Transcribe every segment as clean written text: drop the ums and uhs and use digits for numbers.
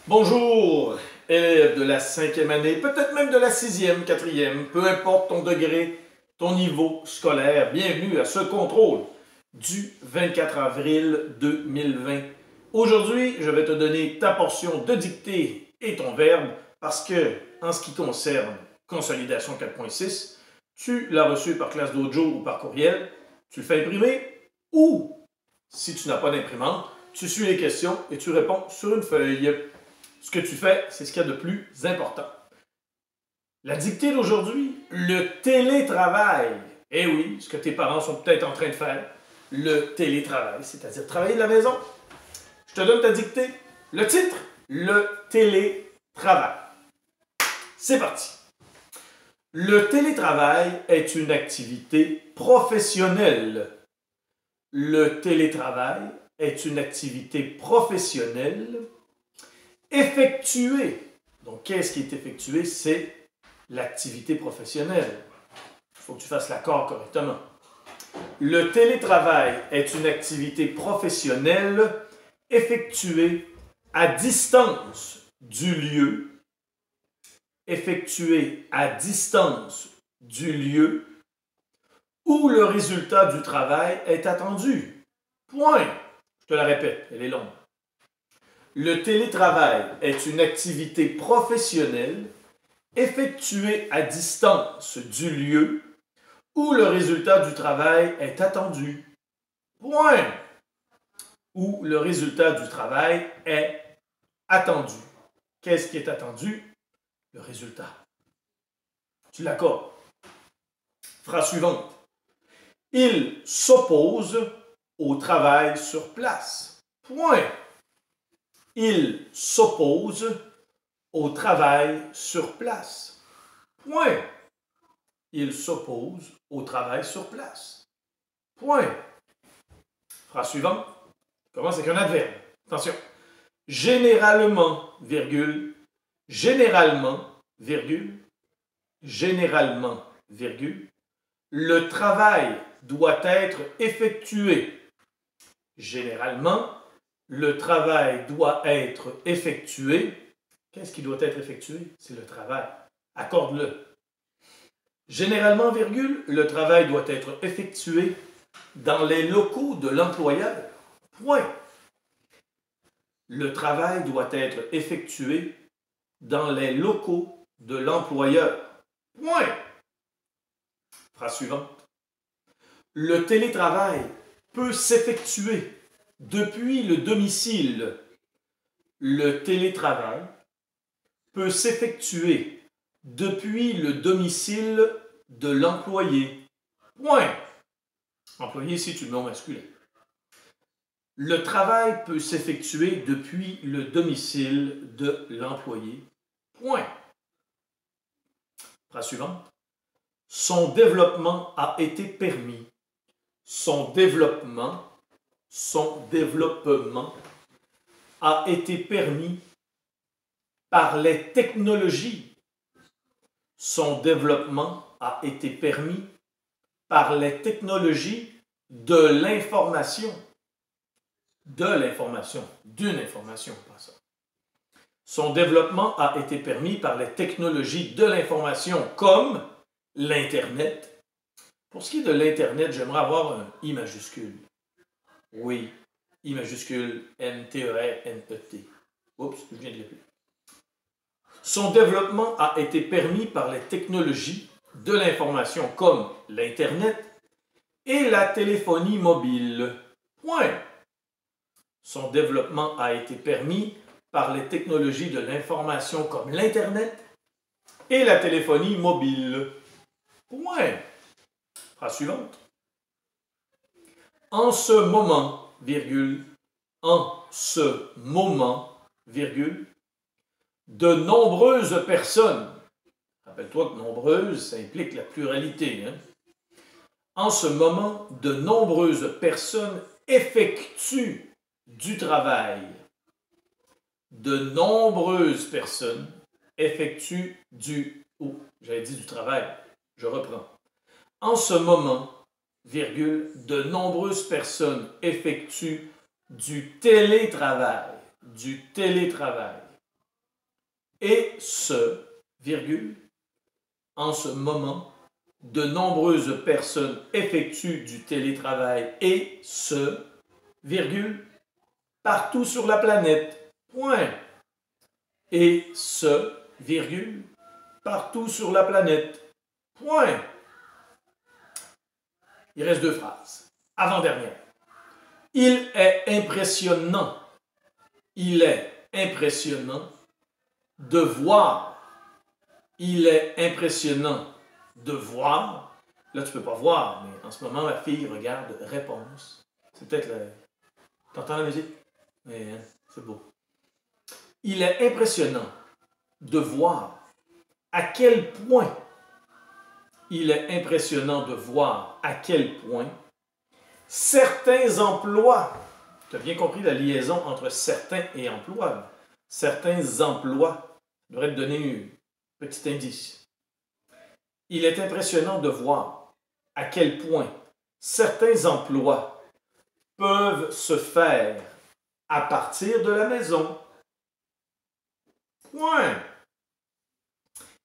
Bonjour, élèves de la 5e année, peut-être même de la 6e, 4e, peu importe ton degré, ton niveau scolaire, bienvenue à ce contrôle du 24 avril 2020. Aujourd'hui, je vais te donner ta portion de dictée et ton verbe parce que, en ce qui concerne Consolidation 4.6, tu l'as reçu par classe dojo ou par courriel, tu le fais imprimer ou, si tu n'as pas d'imprimante, tu suis les questions et tu réponds sur une feuille. Ce que tu fais, c'est ce qu'il y a de plus important. La dictée d'aujourd'hui, le télétravail. Eh oui, ce que tes parents sont peut-être en train de faire, le télétravail, c'est-à-dire travailler de la maison. Je te donne ta dictée. Le titre, le télétravail. C'est parti. Le télétravail est une activité professionnelle. Le télétravail est une activité professionnelle effectuée. Donc, qu'est-ce qui est effectué? C'est l'activité professionnelle. Il faut que tu fasses l'accord correctement. Le télétravail est une activité professionnelle effectuée à distance du lieu, où le résultat du travail est attendu. Point. Je te la répète, elle est longue. Le télétravail est une activité professionnelle effectuée à distance du lieu où le résultat du travail est attendu. Point. Où le résultat du travail est attendu. Qu'est-ce qui est attendu? Le résultat. Tu l'accordes. Phrase suivante. Il s'oppose au travail sur place. Point. Il s'oppose au travail sur place. Point. Il s'oppose au travail sur place. Point. Phrase suivante. Commence avec un adverbe. Attention. Généralement, virgule, généralement, virgule, généralement, virgule, le travail doit être effectué. Généralement, le travail doit être effectué. Qu'est-ce qui doit être effectué? C'est le travail. Accorde-le. Généralement, virgule, le travail doit être effectué dans les locaux de l'employeur. Point. Le travail doit être effectué dans les locaux de l'employeur. Point. Phrase suivante. Le télétravail peut s'effectuer depuis le domicile. Le télétravail peut s'effectuer depuis le domicile de l'employé. Point. Employé, si tu le mets au masculin. Le travail peut s'effectuer depuis le domicile de l'employé. Point. Phrase suivante. Son développement a été permis. Son développement a été permis par les technologies. Son développement a été permis par les technologies de l'information. D'une information, pas ça. Son développement a été permis par les technologies de l'information comme l'Internet. Pour ce qui est de l'Internet, j'aimerais avoir un I majuscule. Oui, I majuscule, N-T-E-R-N-E-T. Oups, je viens de l'écrire. Son développement a été permis par les technologies de l'information comme l'Internet et la téléphonie mobile. Point. Son développement a été permis par les technologies de l'information comme l'Internet et la téléphonie mobile. Point. Phrase suivante. En ce moment, virgule, en ce moment, virgule, de nombreuses personnes, rappelle-toi que nombreuses, ça implique la pluralité, hein? En ce moment, de nombreuses personnes effectuent du travail. De nombreuses personnes effectuent du travail. Je reprends. En ce moment, virgule, de nombreuses personnes effectuent du télétravail. Du télétravail. Et ce, virgule, en ce moment, de nombreuses personnes effectuent du télétravail et ce, virgule, partout sur la planète, point. Et ce, virgule, partout sur la planète, point. Il reste 2 phrases. Avant-dernière. Il est impressionnant. Il est impressionnant de voir. Il est impressionnant de voir. Là, tu ne peux pas voir, mais en ce moment, ma fille regarde réponse. C'est peut-être le... T'entends la musique? Oui, hein? C'est beau. Il est impressionnant de voir à quel point il est impressionnant de voir à quel point certains emplois, tu as bien compris la liaison entre certains et emploi, certains emplois, devrait te donner un petit indice. Il est impressionnant de voir à quel point certains emplois peuvent se faire à partir de la maison. Point.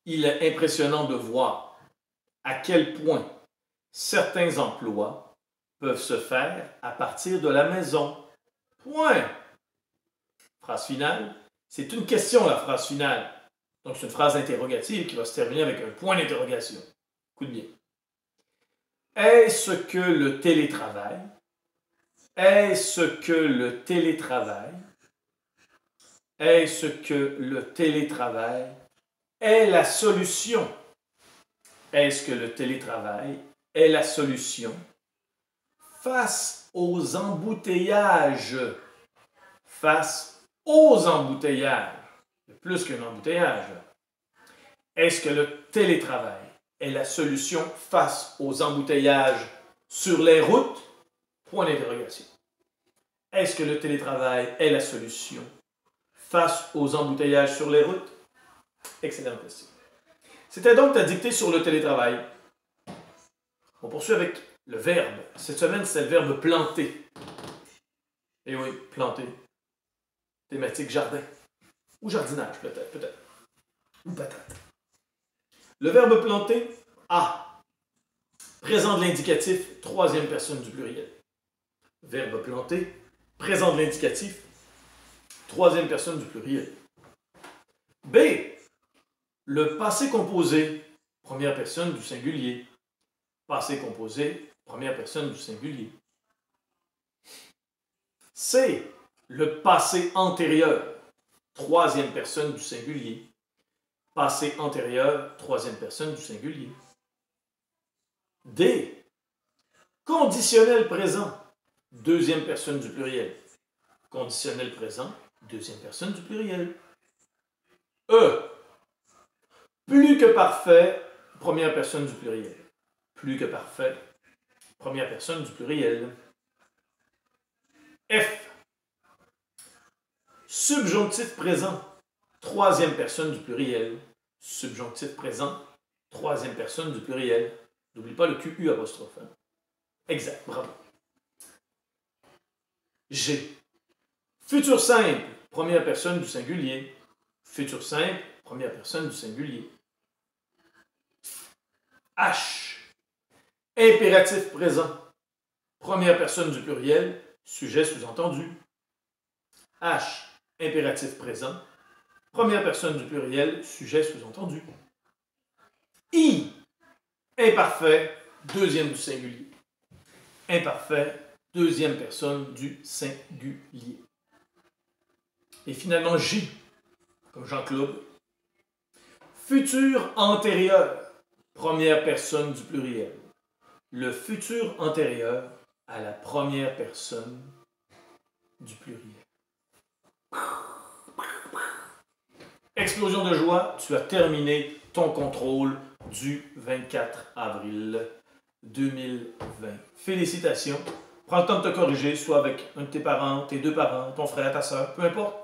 Il est impressionnant de voir à quel point certains emplois peuvent se faire à partir de la maison. Point. Phrase finale. C'est une question, la phrase finale. Donc, c'est une phrase interrogative qui va se terminer avec un point d'interrogation. Écoute bien. Est-ce que le télétravail, est-ce que le télétravail, est-ce que le télétravail est la solution? Est-ce que le télétravail est la solution face aux embouteillages? Face aux embouteillages. Plus qu'un embouteillage. Est-ce que le télétravail est la solution face aux embouteillages sur les routes? Point d'interrogation. Est-ce que le télétravail est la solution face aux embouteillages sur les routes? Excellente question. C'était donc ta dictée sur le télétravail. On poursuit avec le verbe. Cette semaine, c'est le verbe planter. Eh oui, planter. Thématique jardin. Ou jardinage, peut-être. Ou patate. Le verbe planter, a. Présent de l'indicatif, troisième personne du pluriel. Verbe planter, présent de l'indicatif, troisième personne du pluriel. B. Le passé composé, première personne du singulier. Passé composé, première personne du singulier. C. Le passé antérieur, troisième personne du singulier. Passé antérieur, troisième personne du singulier. D. Conditionnel présent, deuxième personne du pluriel. Conditionnel présent, deuxième personne du pluriel. E. Plus que parfait, première personne du pluriel. Plus que parfait, première personne du pluriel. F. Subjonctif présent, troisième personne du pluriel. Subjonctif présent, troisième personne du pluriel. N'oublie pas le QU apostrophe. Hein? Exact, bravo. G. Futur simple, première personne du singulier. Futur simple, première personne du singulier. H. Impératif présent, première personne du pluriel, sujet sous-entendu. H. Impératif présent, première personne du pluriel, sujet sous-entendu. I. Imparfait, deuxième du singulier. Imparfait, deuxième personne du singulier. Et finalement, J, comme Jean-Claude. Futur antérieur, première personne du pluriel. Le futur antérieur à la première personne du pluriel. Explosion de joie, tu as terminé ton contrôle du 24 avril 2020. Félicitations. Prends le temps de te corriger, soit avec un de tes parents, tes deux parents, ton frère, ta soeur, peu importe.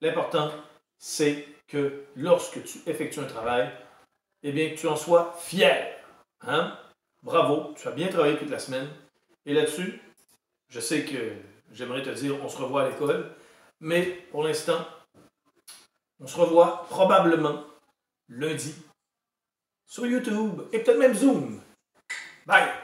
L'important, c'est que lorsque tu effectues un travail, eh bien, que tu en sois fier. Hein? Bravo, tu as bien travaillé toute la semaine. Et là-dessus, je sais que j'aimerais te dire on se revoit à l'école, mais pour l'instant, On se revoit probablement lundi sur YouTube et peut-être même Zoom. Bye!